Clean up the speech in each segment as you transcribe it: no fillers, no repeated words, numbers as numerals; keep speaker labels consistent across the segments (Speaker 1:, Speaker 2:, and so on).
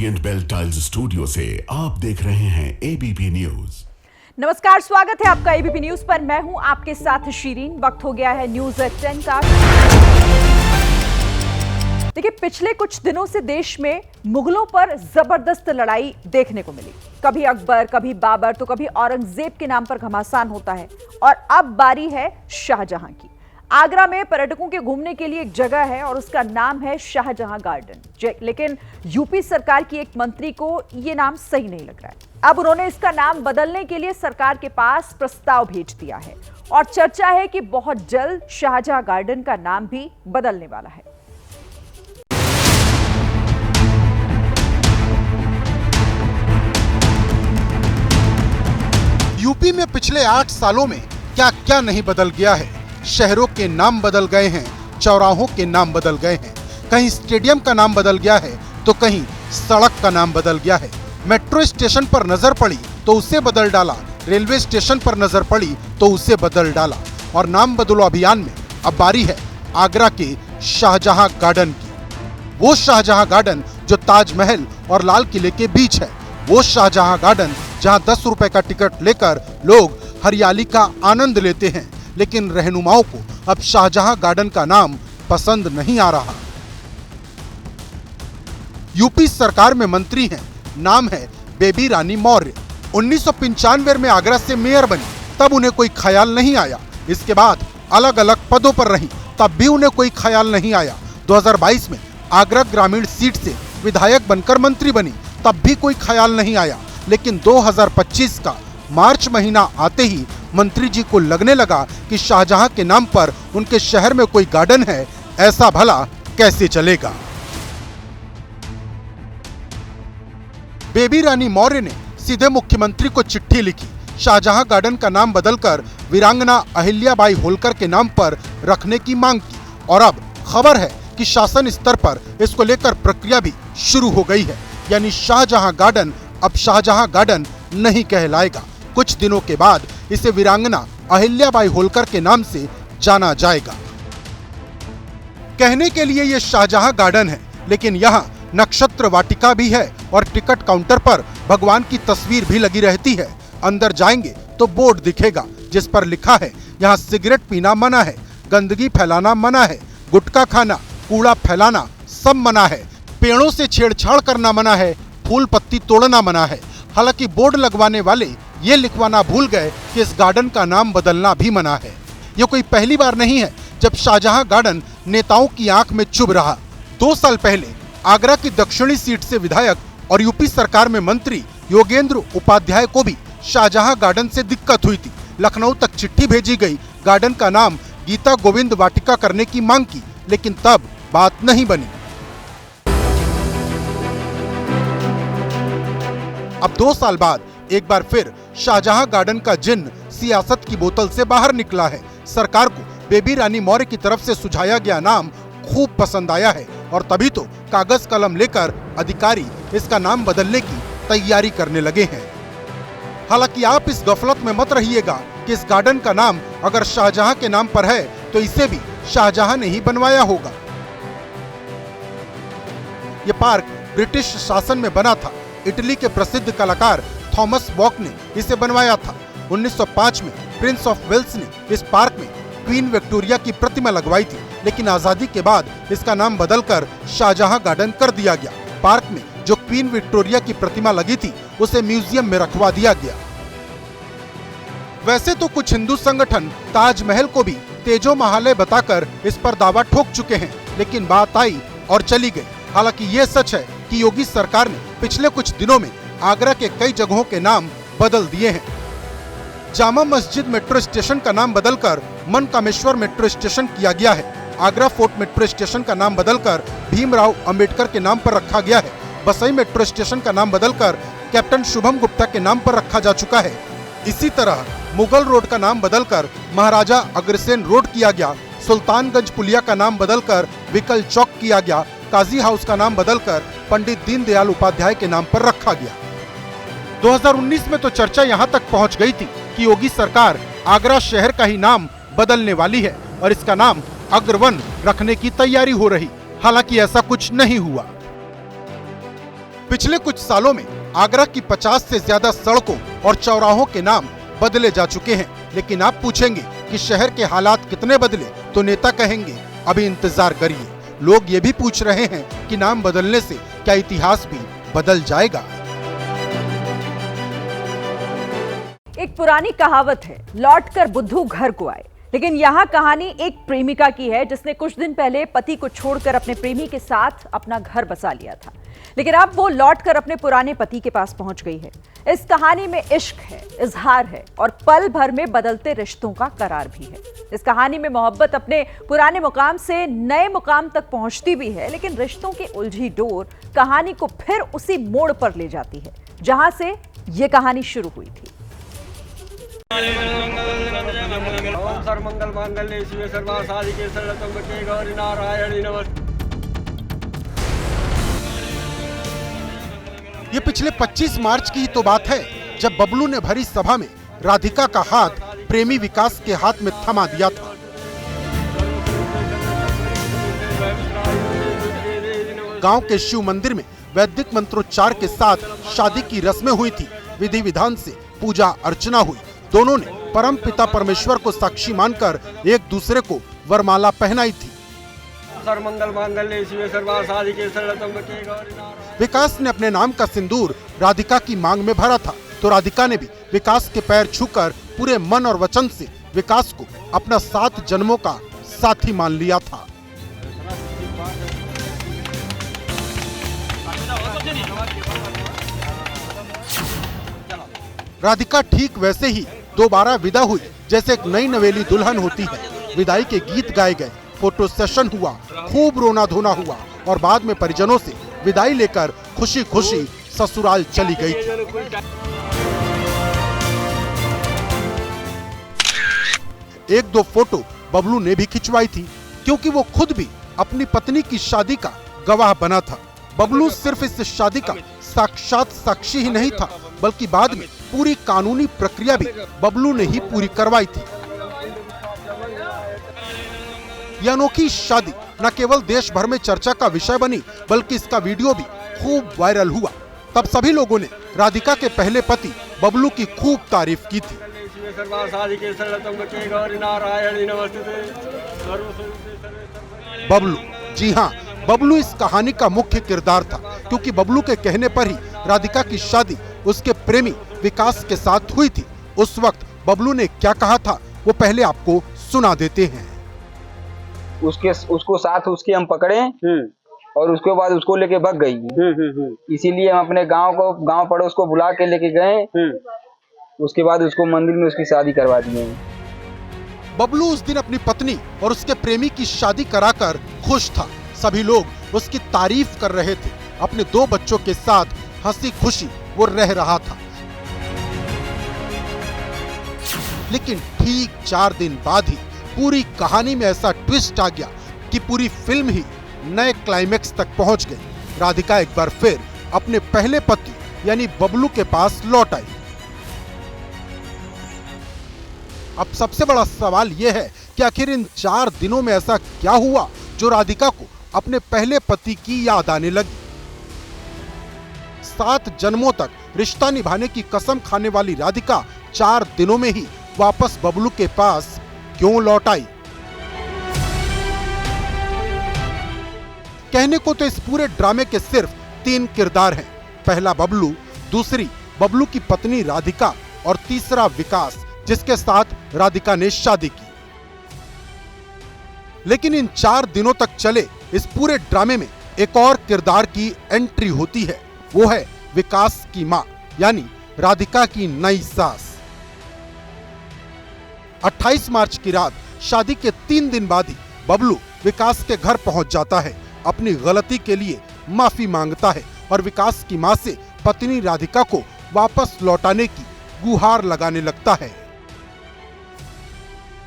Speaker 1: Orient bell tiles studio से आप देख रहे हैं एबीपी न्यूज।
Speaker 2: नमस्कार, स्वागत है आपका एबीपी न्यूज पर। मैं हूं आपके साथ शीरीन। वक्त हो गया है न्यूज 10 का। देखिए, पिछले कुछ दिनों से देश में मुगलों पर जबरदस्त लड़ाई देखने को मिली। कभी अकबर, कभी बाबर, तो कभी औरंगजेब के नाम पर घमासान होता है। और अब बारी है शाहजहां की। आगरा में पर्यटकों के घूमने के लिए एक जगह है और उसका नाम है शाहजहां गार्डन। लेकिन यूपी सरकार की एक मंत्री को यह नाम सही नहीं लग रहा है। अब उन्होंने इसका नाम बदलने के लिए सरकार के पास प्रस्ताव भेज दिया है और चर्चा है कि बहुत जल्द शाहजहां गार्डन का नाम भी बदलने वाला है।
Speaker 3: यूपी में पिछले 8 सालों में क्या क्या नहीं बदल गया है। शहरों के नाम बदल गए हैं, चौराहों के नाम बदल गए हैं, कहीं स्टेडियम का नाम बदल गया है तो कहीं सड़क का नाम बदल गया है। मेट्रो स्टेशन पर नजर पड़ी तो उसे बदल डाला, रेलवे स्टेशन पर नजर पड़ी तो उसे बदल डाला। और नाम बदलो अभियान में अब बारी है आगरा के शाहजहां गार्डन की। वो शाहजहां गार्डन जो ताजमहल और लाल किले के बीच है। वो शाहजहां गार्डन जहां 10 रुपए का टिकट लेकर लोग हरियाली का आनंद लेते हैं। लेकिन रहनुमाओं को अब शाहजहां गार्डन का नाम पसंद नहीं आ रहा। यूपी सरकार में मंत्री हैं, नाम है बेबी रानी मौर्य। 1995 में आगरा से मेयर बनी, तब उन्हें कोई ख्याल नहीं आया। इसके बाद अलग अलग पदों पर रही, तब भी उन्हें कोई ख्याल नहीं आया। 2022 में आगरा ग्रामीण सीट से विधायक बनकर मंत्री बनी, तब भी कोई ख्याल नहीं आया। लेकिन 2025 का मार्च महीना आते ही मंत्री जी को लगने लगा कि शाहजहां के नाम पर उनके शहर में कोई गार्डन है। ऐसा भला कैसे चलेगा। बेबी रानी मौर्य ने सीधे मुख्यमंत्री को चिट्ठी लिखी। शाहजहां गार्डन का नाम बदलकर वीरांगना अहिल्याबाई होलकर के नाम पर रखने की मांग की। और अब खबर है कि शासन स्तर पर इसको लेकर प्रक्रिया भी शुरू हो गई है। यानी शाहजहां गार्डन अब शाहजहां गार्डन नहीं कहलाएगा। कुछ दिनों के बाद इसे वीरांगना अहिल्याबाई होलकर के नाम से जाना जाएगा। कहने के लिए ये शाहजहां गार्डन है, लेकिन यहाँ नक्षत्र वाटिका भी है और टिकट काउंटर पर भगवान की तस्वीर भी लगी रहती है। अंदर जाएंगे तो बोर्ड दिखेगा जिस पर लिखा है यहाँ सिगरेट पीना मना है, गंदगी फैलाना मना है, गुटखा खाना, कूड़ा फैलाना सब मना है, पेड़ों से छेड़छाड़ करना मना है, फूल पत्ती तोड़ना मना है। हालांकि बोर्ड लगवाने वाले ये लिखवाना भूल गए कि इस गार्डन का नाम बदलना भी मना है। ये कोई पहली बार नहीं है जब शाहजहां गार्डन नेताओं की आंख में चुभ रहा। 2 साल पहले आगरा की दक्षिणी सीट से विधायक और यूपी सरकार में मंत्री योगेंद्र उपाध्याय को भी शाहजहां गार्डन से दिक्कत हुई थी। लखनऊ तक चिट्ठी भेजी गई, गार्डन का नाम गीता गोविंद वाटिका करने की मांग की, लेकिन तब बात नहीं बनी। अब 2 साल बाद एक बार फिर शाहजहां गार्डन का जिन्न सियासत की बोतल से बाहर निकला है। सरकार को बेबी रानी मौर्य की तरफ से सुझाया गया नाम खूब पसंद आया है और तभी तो कागज कलम लेकर अधिकारी इसका नाम बदलने की तैयारी करने लगे हैं। हालांकि आप इस गफलत में मत रहिएगा कि इस गार्डन का नाम अगर शाहजहां के नाम पर है तो इसे भी शाहजहां ने ही बनवाया होगा। ये पार्क ब्रिटिश शासन में बना था। इटली के प्रसिद्ध कलाकार थॉमस वॉक ने इसे बनवाया था। 1905 में प्रिंस ऑफ वेल्स ने इस पार्क में क्वीन विक्टोरिया की प्रतिमा लगवाई थी, लेकिन आजादी के बाद इसका नाम बदलकर शाहजहां गार्डन कर दिया गया। पार्क में जो क्वीन विक्टोरिया की प्रतिमा लगी थी उसे म्यूजियम में रखवा दिया गया। वैसे तो कुछ हिंदू संगठन ताजमहल को भी तेजो महालय बताकर इस पर दावा ठोक चुके हैं, लेकिन बात आई और चली गई। हालांकि ये सच है कि योगी सरकार ने पिछले कुछ दिनों में आगरा के कई जगहों के नाम बदल दिए हैं। जामा मस्जिद मेट्रो स्टेशन का नाम बदलकर मनकामेश्वर मेट्रो स्टेशन किया गया है। आगरा फोर्ट मेट्रो स्टेशन का नाम बदलकर भीमराव अंबेडकर के नाम पर रखा गया है। बसई मेट्रो स्टेशन का नाम बदलकर कैप्टन शुभम गुप्ता के नाम पर रखा जा चुका है। इसी तरह मुगल रोड का नाम बदलकर महाराजा अग्रसेन रोड किया गया। सुल्तानगंज पुलिया का नाम बदलकर विकल चौक किया गया। काजी हाउस का नाम बदलकर पंडित दीनदयाल उपाध्याय के नाम पर रखा गया। 2019 में तो चर्चा यहाँ तक पहुँच गई थी कि योगी सरकार आगरा शहर का ही नाम बदलने वाली है और इसका नाम अग्रवन रखने की तैयारी हो रही। हालांकि ऐसा कुछ नहीं हुआ। पिछले कुछ सालों में आगरा की 50 से ज्यादा सड़कों और चौराहों के नाम बदले जा चुके हैं, लेकिन आप पूछेंगे कि शहर के हालात कितने बदले तो नेता कहेंगे अभी इंतजार करिए। लोग ये भी पूछ रहे हैं कि नाम बदलने से क्या इतिहास भी बदल जाएगा।
Speaker 2: एक पुरानी कहावत है, लौटकर बुद्धू घर को आए। लेकिन यहाँ कहानी एक प्रेमिका की है जिसने कुछ दिन पहले पति को छोड़कर अपने प्रेमी के साथ अपना घर बसा लिया था, लेकिन अब वो लौटकर अपने पुराने पति के पास पहुंच गई है। इस कहानी में इश्क है, इजहार है और पल भर में बदलते रिश्तों का करार भी है। इस कहानी में मोहब्बत अपने पुराने मुकाम से नए मुकाम तक पहुंचती भी है, लेकिन रिश्तों की उलझी डोर कहानी को फिर उसी मोड़ पर ले जाती है जहां से ये कहानी शुरू हुई थी।
Speaker 4: ओम सर्वमंगल मांगल्ये शिवे सर्वासाधिके शरण्ये गौरी नारायणी नमस्ते।
Speaker 3: ये पिछले 25 मार्च की ही तो बात है जब बबलू ने भरी सभा में राधिका का हाथ प्रेमी विकास के हाथ में थमा दिया था। गांव के शिव मंदिर में वैदिक मंत्रोच्चार के साथ शादी की रस्में हुई थी। विधि विधान से पूजा अर्चना हुई। दोनों ने परम पिता परमेश्वर को साक्षी मानकर एक दूसरे को वरमाला पहनाई थी।
Speaker 4: सर्वमंगल मांगल्ये शिवे सर्वासाधिके शरण्ये गौरी नारायणी।
Speaker 3: विकास ने अपने नाम का सिंदूर राधिका की मांग में भरा था, तो राधिका ने भी विकास के पैर छूकर पूरे मन और वचन से विकास को अपना 7 जन्मों का साथी मान लिया था। राधिका ठीक वैसे ही दोबारा विदा हुई जैसे एक नई नवेली दुल्हन होती है। विदाई के गीत गाए गए, फोटो सेशन हुआ, खूब रोना धोना हुआ और बाद में परिजनों से विदाई लेकर खुशी खुशी ससुराल चली गई थी। एक दो फोटो बबलू ने भी खिंचवाई थी, क्योंकि वो खुद भी अपनी पत्नी की शादी का गवाह बना था। बबलू सिर्फ इस शादी का साक्षात साक्षी ही नहीं था, बल्कि बाद में पूरी कानूनी प्रक्रिया भी बबलू ने ही पूरी करवाई थी। यह अनोखी शादी न केवल देश भर में चर्चा का विषय बनी, बल्कि इसका वीडियो भी खूब वायरल हुआ। तब सभी लोगों ने राधिका के पहले पति बबलू की खूब तारीफ की थी। बबलू, जी हाँ, बबलू इस कहानी का मुख्य किरदार था, क्योंकि बबलू के कहने पर ही राधिका की शादी उसके प्रेमी विकास के साथ हुई थी। उस वक्त बबलू ने क्या कहा था वो पहले आपको सुना देते हैं।
Speaker 5: उसको साथ उसके हम पकड़े और उसके बाद उसको लेके भाग गई। इसीलिए हम अपने गांव पड़ोस को बुला के लेके गए। उसके बाद उसको मंदिर में उसकी शादी करवा दिए।
Speaker 3: बबलू उस दिन अपनी पत्नी और उसके प्रेमी की शादी कराकर खुश था। सभी लोग उसकी तारीफ कर रहे थे। अपने 2 बच्चों के साथ हंसी खुशी वो रह रहा था। लेकिन ठीक 4 दिन बाद ही पूरी कहानी में ऐसा ट्विस्ट आ गया कि पूरी फिल्म ही नए क्लाइमेक्स तक पहुंच गई। राधिका एक बार फिर अपने पहले पति यानी बबलू के पास लौट आई। अब सबसे बड़ा सवाल यह है कि आखिर इन 4 दिनों में ऐसा क्या हुआ जो राधिका को अपने पहले पति की याद आने लगी। 7 जन्मों तक रिश्ता निभाने की कसम खाने वाली राधिका 4 दिनों में ही वापस बबलू के पास क्यों लौट आई? कहने को तो इस पूरे ड्रामे के सिर्फ 3 किरदार हैं। पहला बबलू, दूसरी बबलू की पत्नी राधिका और तीसरा विकास, जिसके साथ राधिका ने शादी की। लेकिन इन 4 दिनों तक चले इस पूरे ड्रामे में एक और किरदार की एंट्री होती है। वो है विकास की मां, यानी राधिका की नई सास। 28 मार्च की रात शादी के 3 दिन बाद ही बबलू विकास के घर पहुंच जाता है। अपनी गलती के लिए माफी मांगता है और विकास की मां से पत्नी राधिका को वापस लौटाने की गुहार लगाने लगता है।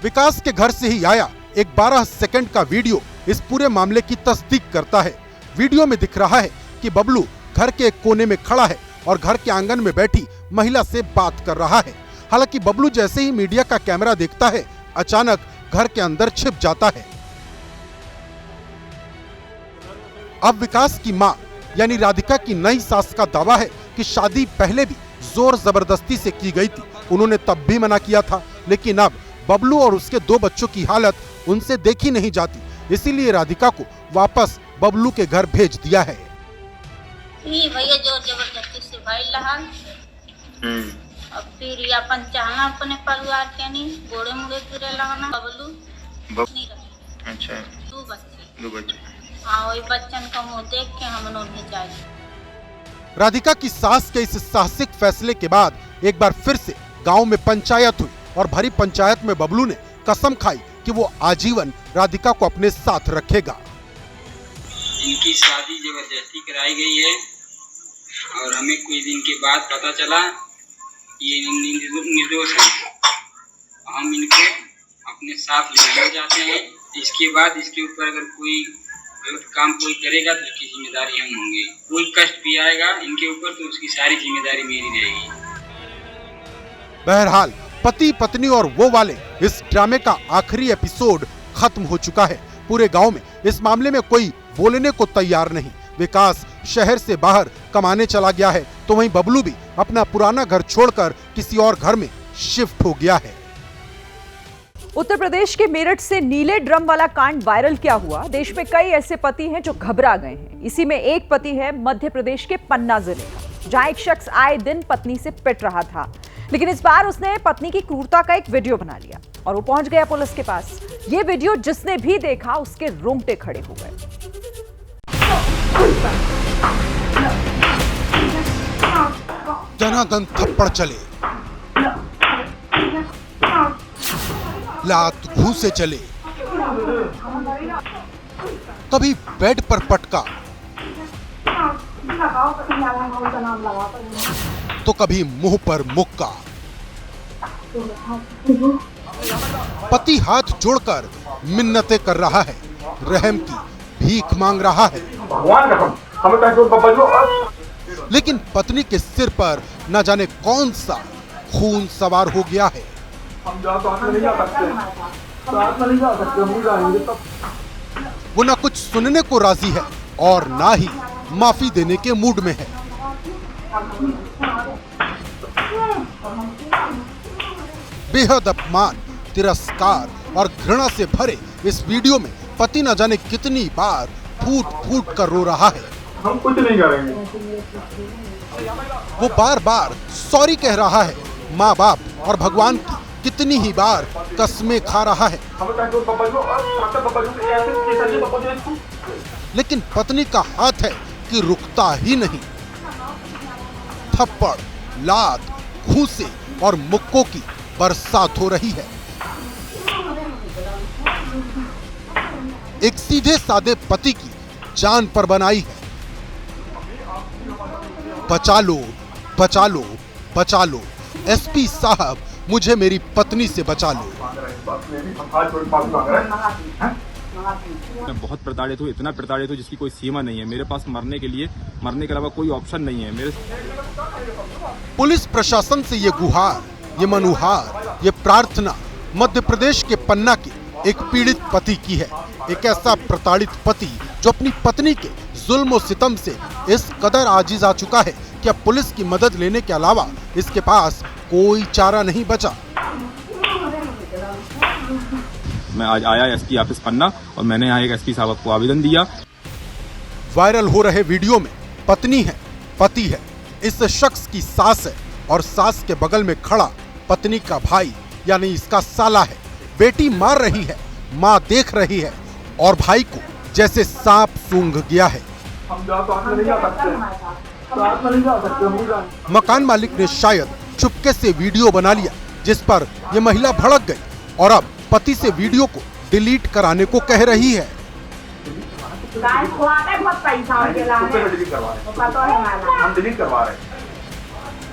Speaker 3: विकास के घर से ही आया एक 12 सेकंड का वीडियो इस पूरे मामले की तस्दीक करता है। वीडियो में दिख रहा है कि बबलू घर के एक कोने में खड़ा है और घर के आंगन में बैठी महिला से बात कर रहा है। हालांकि बबलू जैसे ही मीडिया का कैमरा देखता है, अचानक घर के अंदर छिप जाता है। अब विकास की मां यानी राधिका की नई सास का दावा है कि शादी पहले भी जोर जबरदस्ती से की गई थी। उन्होंने तब भी मना किया था, लेकिन अब बबलू और उसके 2 बच्चों की हालत उनसे देखी नहीं जाती, इसीलिए राधिका को वापस बबलू के घर भेज दिया है।
Speaker 6: भैया जोर जबरदस्ती से भाई लहान अब फिर अपन चाहना अपने परिवार के नहीं गोड़े मुड़े फिरे लगाना बबलू नहीं रहे।
Speaker 7: अच्छा
Speaker 6: 2 बच्चे हाँ वही बच्चन का मुँह देख के हम लोग भी चाहिए।
Speaker 3: राधिका की सास के इस साहसिक फैसले के बाद एक बार फिर से गांव में पंचायत हुई और भरी पंचायत में बबलू ने कसम खाई कि वो आजीवन राधिका को अपने साथ रखेगा।
Speaker 5: इनकी शादी जबरदस्ती कराई गई है और हमें कुछ दिन के बाद पता चला ये निर्दोष है। हम इनको अपने साथ लेना चाहते हैं। इसके बाद इसके ऊपर अगर कोई गलत काम कोई करेगा तो उसकी जिम्मेदारी हम होंगे। कोई कष्ट भी आएगा इनके ऊपर तो उसकी सारी जिम्मेदारी मेरी रहेगी।
Speaker 3: बहरहाल पति पत्नी और वो वाले इस ड्रामे का आखिरी एपिसोड खत्म हो चुका है। पूरे गांव में इस मामले में कोई बोलने को तैयार नहीं। विकास शहर से बाहर कमाने चला गया है, तो वहीं बबलू भी अपना पुराना घर छोड़कर किसी और घर में शिफ्ट हो गया है।
Speaker 2: उत्तर प्रदेश के मेरठ से नीले ड्रम वाला कांड वायरल क्या हुआ? देश में कई ऐसे पति हैं जो घबरा गए हैं। इसी में एक पति है मध्य प्रदेश के पन्ना जिले का, जहां एक शख्स आए दिन पत्नी से पिट रहा था, लेकिन इस बार उसने पत्नी की क्रूरता का एक वीडियो बना लिया और वो पहुंच गया पुलिस के पास। ये वीडियो जिसने भी देखा उसके रोंगटे खड़े हो गए।
Speaker 3: दनादन थप्पड़ चले, लात घूंसे चले, कभी बेड पर पटका तो कभी मुंह पर मुक्का। पति हाथ जोड़कर मिन्नतें कर रहा है, रहम की भीख मांग रहा है, लेकिन पत्नी के सिर पर न जाने कौन सा खून सवार हो गया है। वो न कुछ सुनने को राजी है और ना ही माफी देने के मूड में है। बेहद अपमान, तिरस्कार और घृणा से भरे इस वीडियो में पति न जाने कितनी बार फूट फूट कर रो रहा है।
Speaker 7: हम कुछ नहीं करेंगे।
Speaker 3: वो बार बार सॉरी कह रहा है। माँ बाप और भगवान की कितनी ही बार कस्में खा रहा है, लेकिन पत्नी का हाथ है कि रुकता ही नहीं। थप्पड़, लात, घूंसे और मुक्कों की बरसात हो रही है। एक सीधे साधे पति की जान पर बनाई है। बचा लो, बचा लो, बचा लो, एसपी साहब मुझे मेरी पत्नी से बचा लो।
Speaker 8: मैं बहुत प्रताड़ित हूँ, इतना प्रताड़ित हूँ जिसकी कोई सीमा नहीं है। मेरे पास मरने के अलावा कोई ऑप्शन नहीं है मेरे।
Speaker 3: पुलिस प्रशासन से ये गुहार, ये मनुहार, ये प्रार्थना मध्य प्रदेश के पन्ना के एक पीड़ित पति की है। एक ऐसा प्रताड़ित पति जो अपनी पत्नी के जुल्म और सितम से इस कदर आजिज आ चुका है कि अब पुलिस की मदद लेने के अलावा इसके पास कोई चारा नहीं बचा।
Speaker 8: मैं आज आया एसपी ऑफिस पन्ना और मैंने यहाँ एक एसपी साहब को आवेदन दिया।
Speaker 3: वायरल हो रहे वीडियो में पत्नी है, पति है, इस शख्स की सास है और सास के बगल में खड़ा पत्नी का भाई यानी इसका साला है। बेटी मार रही है, माँ देख रही है और भाई को जैसे सांप सूंघ गया है। मकान मालिक ने शायद चुपके से वीडियो बना लिया जिस पर यह महिला भड़क गई और अब पति से वीडियो को डिलीट कराने को कह रही है।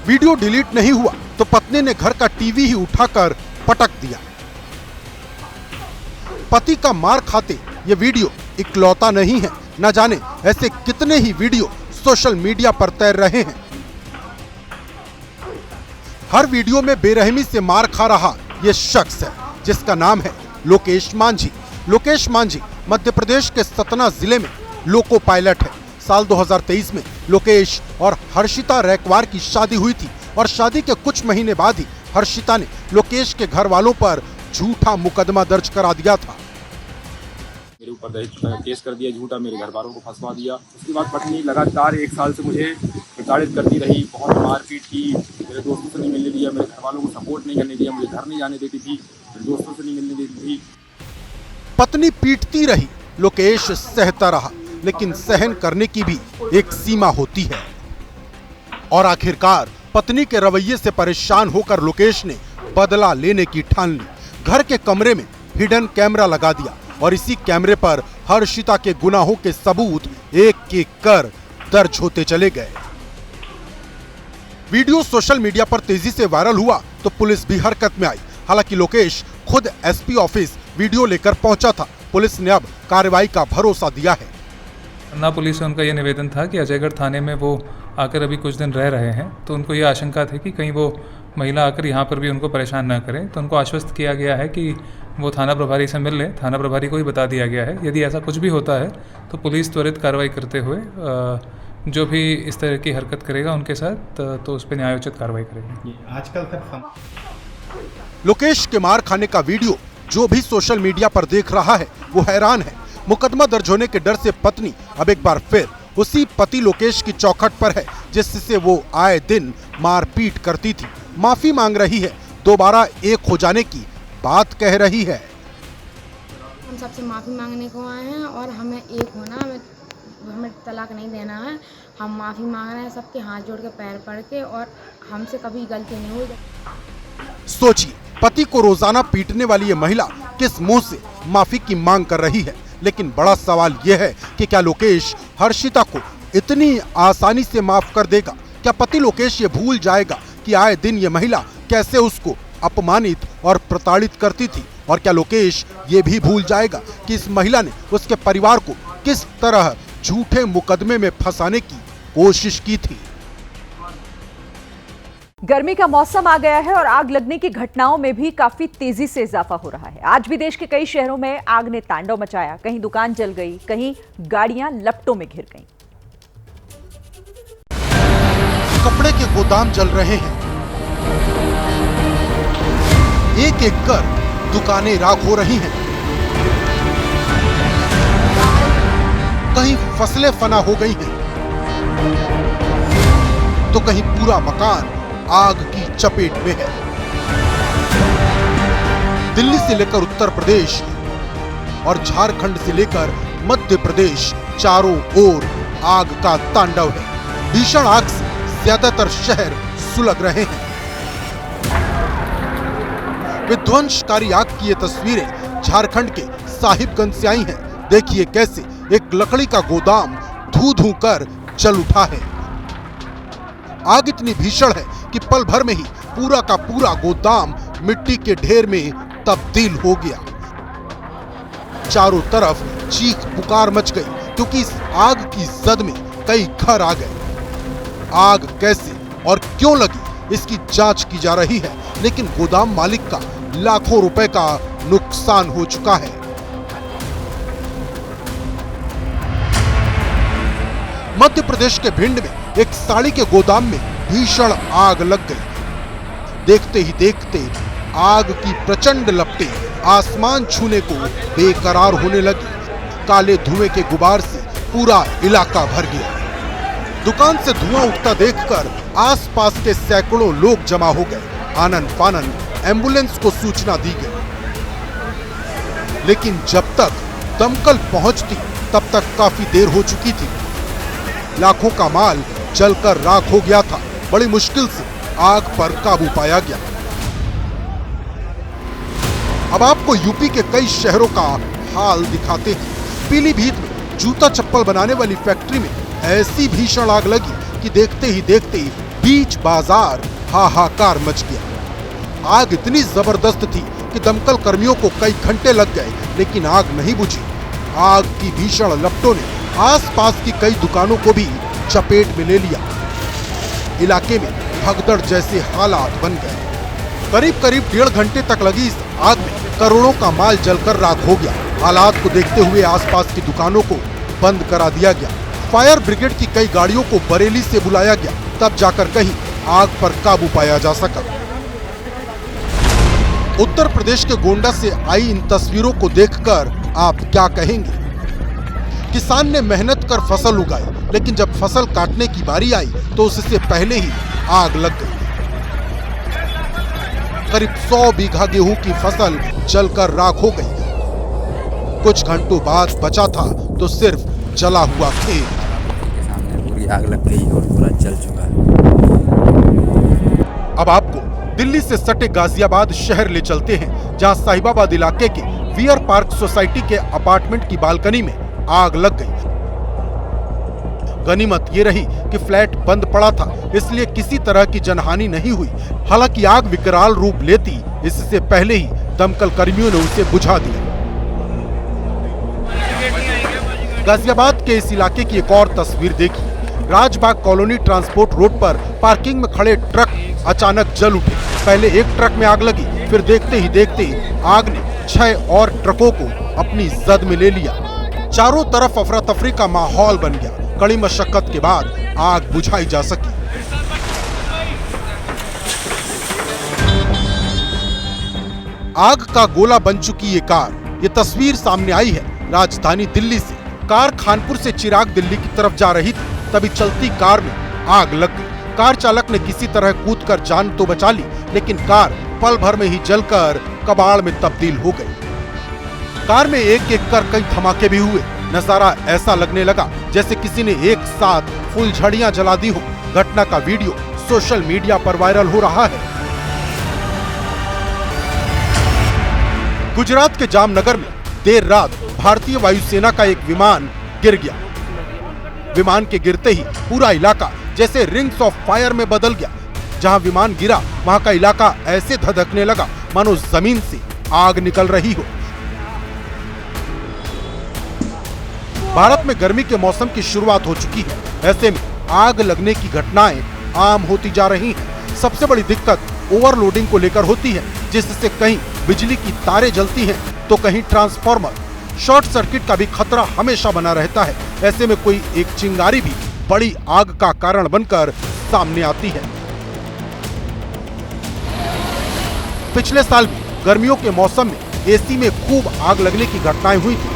Speaker 3: वीडियो डिलीट नहीं हुआ तो पत्नी ने घर का टीवी ही उठाकर पटक दिया। पति का मार खाते ये वीडियो इकलौता नहीं है, न जाने ऐसे कितने ही वीडियो सोशल मीडिया पर तैर रहे हैं। हर वीडियो में बेरहमी से मार खा रहा ये शख्स है जिसका नाम है लोकेश मांझी। लोकेश मांझी मध्य प्रदेश के सतना जिले में लोको पायलट है। साल 2023 में लोकेश और हर्षिता रैकवार की शादी हुई थी और शादी के कुछ महीने बाद ही हर्षिता ने लोकेश के घर वालों पर झूठा मुकदमा दर्ज करा दिया था।
Speaker 8: मेरे ऊपर दहेज केस कर दिया झूठा, मेरे घर वालों को फंसवा दिया। उसके बाद पत्नी लगातार 1 साल से मुझे प्रताड़ित करती रही, बहुत मारपीट की, मेरे दोस्तों से नहीं मिलने दिया, मेरे घर वालों को सपोर्ट नहीं करने दिया, मुझे घर नहीं जाने देती थी, मेरे दोस्तों से नहीं मिलने देती थी।
Speaker 3: पत्नी पीटती रही, लोकेश सहता रहा, लेकिन सहन करने की भी एक सीमा होती है। और आखिरकार पत्नी के रवैये से परेशान होकर लोकेश ने बदला लेने की ठान ली। घर के कमरे में हिडन कैमरा लगा दिया और इसी कैमरे पर हर्षिता के गुनाहों के सबूत एक एक कर दर्ज होते चले गए। वीडियो सोशल मीडिया पर तेजी से वायरल हुआ तो पुलिस भी हरकत में आई। हालांकि लोकेश खुद एसपी ऑफिस वीडियो लेकर पहुंचा था। पुलिस ने अब कार्रवाई का भरोसा दिया है।
Speaker 7: ना पुलिस से उनका ये निवेदन था कि अजयगढ़ थाने में वो आकर अभी कुछ दिन रह रहे हैं, तो उनको ये आशंका थी कि कहीं वो महिला आकर यहाँ पर भी उनको परेशान ना करें। तो उनको आश्वस्त किया गया है कि वो थाना प्रभारी से मिल लें। थाना प्रभारी को ही बता दिया गया है यदि ऐसा कुछ भी होता है तो पुलिस त्वरित कार्रवाई करते हुए जो भी इस तरह की हरकत करेगा उनके साथ तो उस पर न्यायोचित कार्रवाई करेगी।
Speaker 9: आजकल
Speaker 3: लोकेश के मार खाने का वीडियो जो भी सोशल मीडिया पर देख रहा है वो हैरान है। मुकदमा दर्ज होने के डर से पत्नी अब एक बार फिर उसी पति लोकेश की चौखट पर है जिससे वो आए दिन मारपीट करती थी। माफी मांग रही है, दोबारा एक हो जाने की बात कह रही है।
Speaker 10: हम सबसे माफी मांगने को आए हैं और हमें एक होना, हमें तलाक नहीं देना है। हम माफी मांग रहे हैं सबके हाथ जोड़ के पैर पड़ के, और हमसे कभी गलती नहीं हुई।
Speaker 3: सोचिए, पति को रोजाना पीटने वाली ये महिला किस मुंह से माफी की मांग कर रही है। लेकिन बड़ा सवाल यह है कि क्या लोकेश हर्षिता को इतनी आसानी से माफ कर देगा? क्या पति लोकेश ये भूल जाएगा कि आए दिन ये महिला कैसे उसको अपमानित और प्रताड़ित करती थी? और क्या लोकेश ये भी भूल जाएगा कि इस महिला ने उसके परिवार को किस तरह झूठे मुकदमे में फंसाने की कोशिश की थी?
Speaker 2: गर्मी का मौसम आ गया है और आग लगने की घटनाओं में भी काफी तेजी से इजाफा हो रहा है। आज भी देश के कई शहरों में आग ने तांडव मचाया। कहीं दुकान जल गई, कहीं गाड़ियां लपटों में घिर गईं।
Speaker 3: कपड़े के गोदाम जल रहे हैं, एक एक कर दुकानें राख हो रही हैं, कहीं फसलें फना हो गई हैं, तो कहीं पूरा मकान आग की चपेट में है। दिल्ली से लेकर उत्तर प्रदेश और झारखंड से लेकर मध्य प्रदेश, चारों ओर आग का तांडव है। भीषण आग से ज्यादातर शहर सुलग रहे हैं। विध्वंसकारी आग की ये तस्वीरें झारखंड के साहिबगंज से आई हैं। देखिए कैसे एक लकड़ी का गोदाम धू धू कर जल उठा है। आग इतनी भीषण है कि पल भर में ही पूरा का पूरा गोदाम मिट्टी के ढेर में तब्दील हो गया। चारों तरफ चीख पुकार मच गई क्योंकि इस आग की जद में कई घर आ गए। आग कैसे और क्यों लगी इसकी जांच की जा रही है, लेकिन गोदाम मालिक का लाखों रुपए का नुकसान हो चुका है। मध्य प्रदेश के भिंड में एक साड़ी के गोदाम में भीषण आग लग गई। देखते ही देखते आग की प्रचंड लपटें आसमान छूने को बेकरार होने लगी। काले धुएं के गुबार से पूरा इलाका भर गया। दुकान से धुआं उठता देखकर आसपास के सैकड़ों लोग जमा हो गए। आनन फानन एम्बुलेंस को सूचना दी गई, लेकिन जब तक दमकल पहुंचती तब तक काफी देर हो चुकी थी। लाखों का माल जलकर राख हो गया था। बड़ी मुश्किल से आग पर काबू पाया गया। अब आपको यूपी के कई शहरों का हाल दिखाते हैं। पीलीभीत में जूता चप्पल बनाने वाली फैक्ट्री में ऐसी भीषण आग लगी कि देखते ही देखते बीच बाजार हाहाकार मच गया। आग इतनी जबरदस्त थी कि दमकल कर्मियों को कई घंटे लग गए, लेकिन आग नहीं बुझी। आग की भीषण लपटों ने आसपास की कई दुकानों को भी चपेट में ले लिया। इलाके में भगदड़ जैसे हालात बन गए। करीब करीब 1.5 घंटे तक लगी इस आग में करोड़ों का माल जलकर राख हो गया। हालात को देखते हुए आसपास की दुकानों को बंद करा दिया गया। फायर ब्रिगेड की कई गाड़ियों को बरेली से बुलाया गया, तब जाकर कहीं आग पर काबू पाया जा सका। उत्तर प्रदेश के गोंडा से आई इन तस्वीरों को देखकर आप क्या कहेंगे? किसान ने मेहनत कर फसल उगाई, लेकिन जब फसल काटने की बारी आई तो उससे पहले ही आग लग गई। करीब 100 बीघा गेहूं की फसल जलकर राख हो गई। कुछ घंटों बाद बचा था तो सिर्फ जला हुआ खेत।
Speaker 9: सामने पूरी आग लग गई और पूरा जल चुका है।
Speaker 3: अब आपको दिल्ली से सटे गाजियाबाद शहर ले चलते हैं, जहां साहिबाबाद इलाके के वियर पार्क सोसाइटी के अपार्टमेंट की बालकनी में आग लग गई। गनीमत ये रही कि फ्लैट बंद पड़ा था, इसलिए किसी तरह की जनहानि नहीं हुई। हालांकि आग विकराल रूप लेती इससे पहले ही दमकल कर्मियों ने उसे बुझा दिया। गाजियाबाद के इस इलाके की एक और तस्वीर देखिए। राजबाग कॉलोनी ट्रांसपोर्ट रोड पर पार्किंग में खड़े ट्रक अचानक जल उठे। पहले एक ट्रक में आग लगी, फिर देखते ही देखते आग ने 6 और ट्रकों को अपनी जद में ले लिया। चारों तरफ अफरा तफरी का माहौल बन गया। कड़ी मशक्कत के बाद आग बुझाई जा सकी। आग का गोला बन चुकी ये कार, ये तस्वीर सामने आई है राजधानी दिल्ली से। कार खानपुर से चिराग दिल्ली की तरफ जा रही थी, तभी चलती कार में आग लग गई। कार चालक ने किसी तरह कूदकर जान तो बचा ली, लेकिन कार पल भर में ही जलकर कबाड़ में तब्दील हो गई। कार में एक एक कर कई धमाके भी हुए। नजारा ऐसा लगने लगा जैसे किसी ने एक साथ फुलझड़ियां जला दी हो। घटना का वीडियो सोशल मीडिया पर वायरल हो रहा है। गुजरात के जामनगर में देर रात भारतीय वायुसेना का एक विमान गिर गया। विमान के गिरते ही पूरा इलाका जैसे रिंग्स ऑफ फायर में बदल गया। जहां विमान गिरा वहां का इलाका ऐसे धधकने लगा मानो जमीन से आग निकल रही हो। भारत में गर्मी के मौसम की शुरुआत हो चुकी है। ऐसे में आग लगने की घटनाएं आम होती जा रही हैं। सबसे बड़ी दिक्कत ओवरलोडिंग को लेकर होती है, जिससे कहीं बिजली की तारें जलती हैं तो कहीं ट्रांसफार्मर। शॉर्ट सर्किट का भी खतरा हमेशा बना रहता है। ऐसे में कोई एक चिंगारी भी बड़ी आग का कारण बनकर सामने आती है। पिछले साल भी गर्मियों के मौसम में एसी में खूब आग लगने की घटनाएं हुई थी।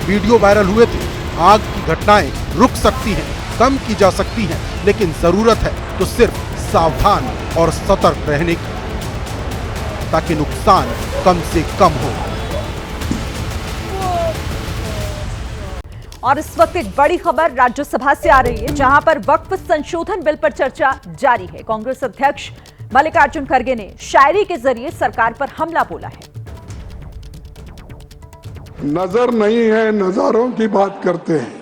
Speaker 3: वीडियो वायरल हुए थे। आग की घटनाएं रुक सकती हैं, कम की जा सकती हैं, लेकिन जरूरत है तो सिर्फ सावधान और सतर्क रहने की, ताकि नुकसान कम से कम हो।
Speaker 2: और इस वक्त एक बड़ी खबर राज्यसभा से आ रही है, जहां पर वक्फ संशोधन बिल पर चर्चा जारी है। कांग्रेस अध्यक्ष मल्लिकार्जुन खड़गे ने शायरी के जरिए सरकार पर हमला बोला है।
Speaker 11: नजर नहीं है नजारों की बात करते हैं।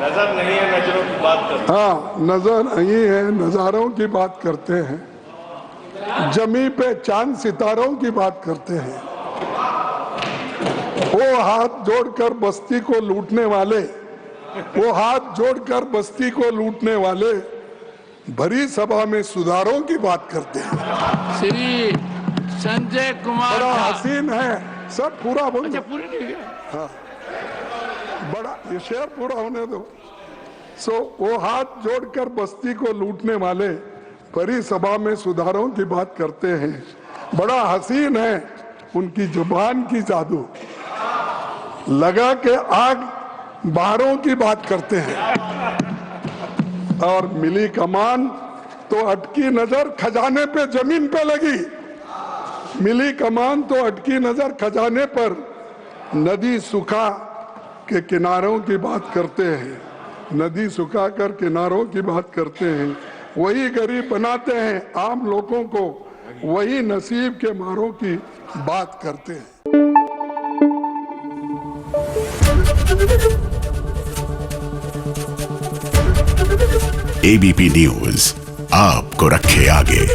Speaker 12: नजर नहीं है नजरों की बात करते हैं।
Speaker 11: हाँ, नजर नहीं है नजारों की बात करते हैं। जमी पे चांद सितारों की बात करते हैं। वो हाथ जोड़कर बस्ती को लूटने वाले, वो हाथ जोड़कर बस्ती को लूटने वाले भरी सभा में सुधारों की बात करते हैं।
Speaker 12: श्री संजय कुमार
Speaker 11: बड़ा हसीन है। सब पूरा बोल।
Speaker 12: अच्छा, पूरा नहीं गया।
Speaker 11: हाँ, बड़ा ये शेर पूरा होने दो। वो हाथ जोड़कर बस्ती को लूटने वाले भरी सभा में सुधारों की बात करते हैं। बड़ा हसीन है उनकी जुबान की जादू, लगा के आग बाहरों की बात करते हैं। और मिली कमान तो अटकी नजर खजाने पे जमीन पे लगी। मिली कमान तो अटकी नजर खजाने पर, नदी सुखा के किनारों की बात करते हैं। नदी सुखा कर किनारों की बात करते हैं। वही गरीब बनाते हैं आम लोगों को, वही नसीब के मारों की बात करते हैं।
Speaker 1: एबीपी न्यूज आपको रखे आगे।